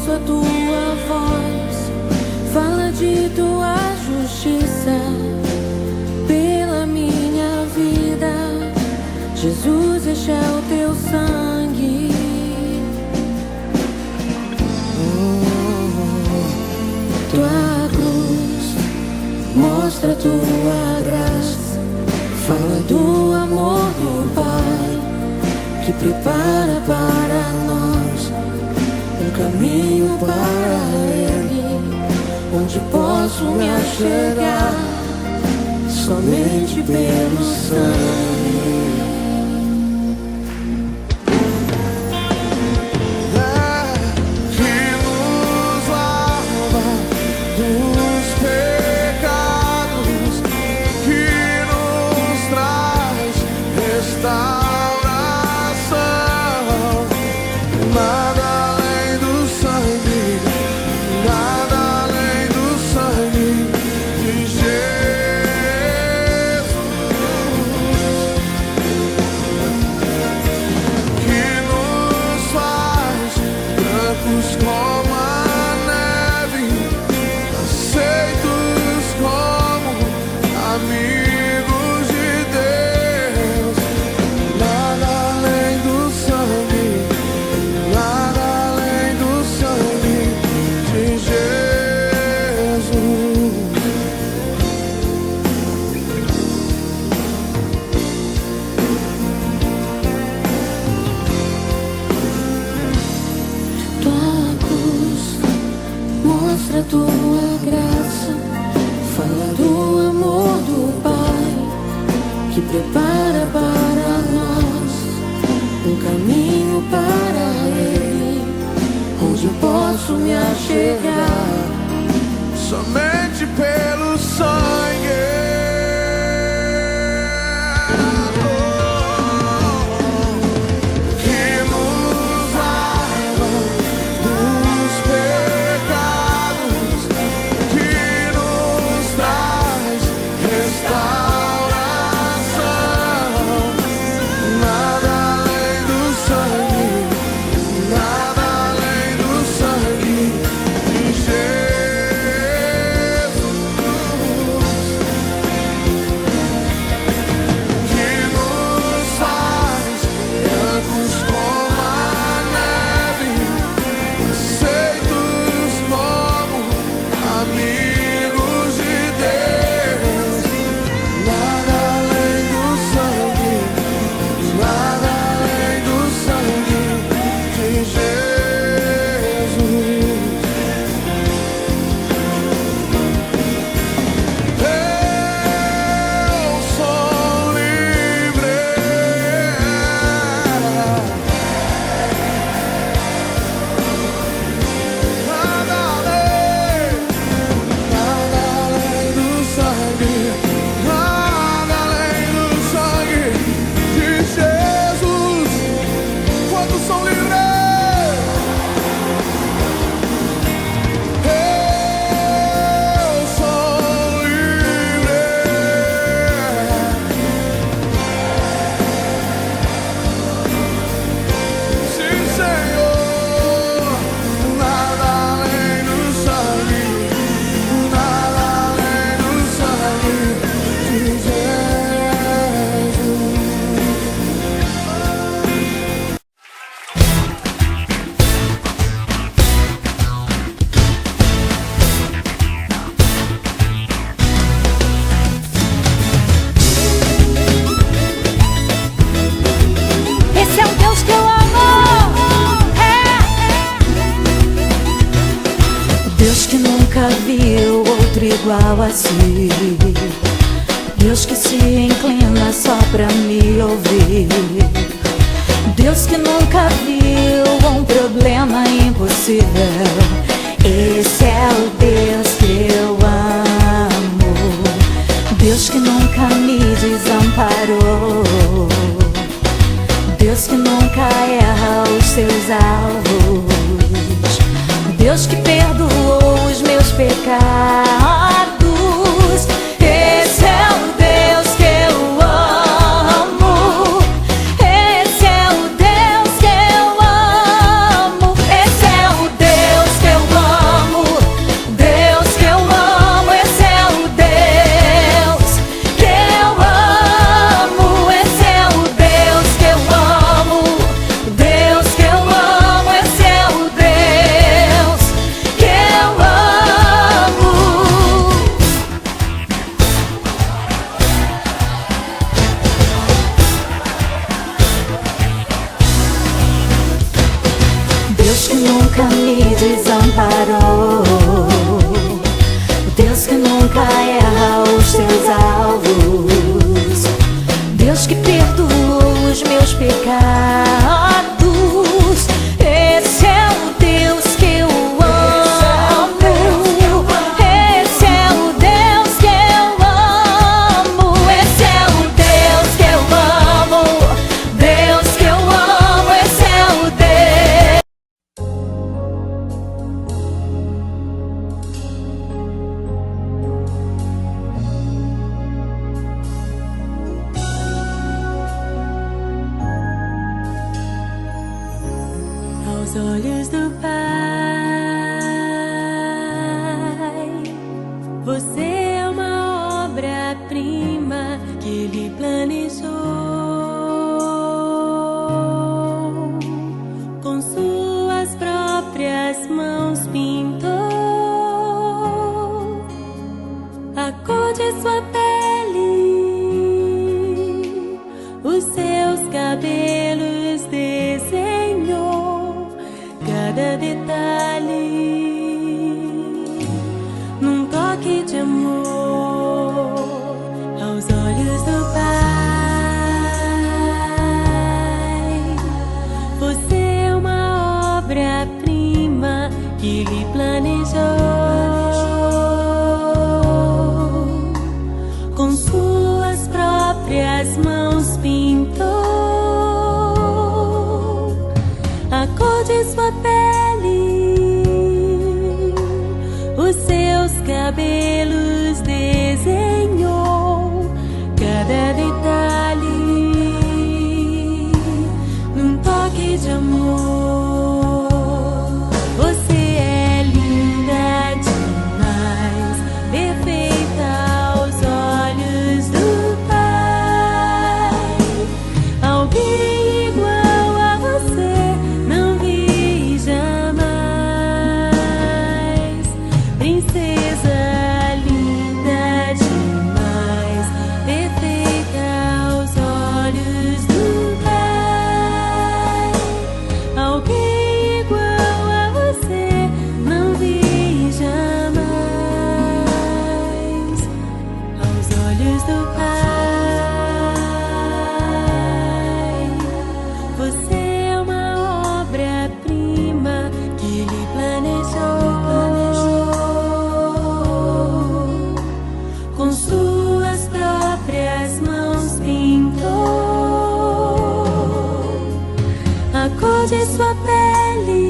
ouço a tua voz, fala de tua justiça pela minha vida. Jesus, este é o teu sangue. Tua cruz mostra tua graça, fala do amor do Pai que prepara para nós um caminho para Ele, onde posso me achegar somente pelo sangue. Tua graça fala do amor do Pai que prepara para nós um caminho para Ele, onde eu posso me achegar somente pelo sangue. Igual a si, Deus que se inclina só pra me ouvir, Deus que nunca viu um problema impossível. Esse é o Deus que eu amo, Deus que nunca me desamparou, Deus que nunca erra os seus alvos, Deus que perdoou os meus pecados. Esse é o Deus que eu amo, esse é o Deus que eu amo, esse é o Deus que nunca me desamparou, o Deus que nunca erra os seus alvos, Deus que perdoou os meus pecados. Esse é o Deus que eu amo, esse é o Deus que eu amo, esse é o Deus que eu amo, Deus que eu amo, esse é o Deus. Aos olhos do Pai, você é uma obra-prima que Ele planejou, com suas próprias mãos pintou a cor de sua pele, os seus cabelos desenhou cada detalhe, num toque de amor. Aos olhos do Pai, você é uma obra-prima que Ele planejou, com suas próprias mãos pintou a cor de sua pele, os seus cabelos desenhou cada detalhe, num toque de amor. Você é linda demais, perfeita aos olhos do Pai. Alguém igual a você não vi jamais. Princesa linda demais, perfeita aos olhos do Pai. Alguém igual a você não vi jamais. Aos olhos do Pai, você é uma obra-prima que Ele planejou, com suas próprias mãos pintou a cor de sua pele,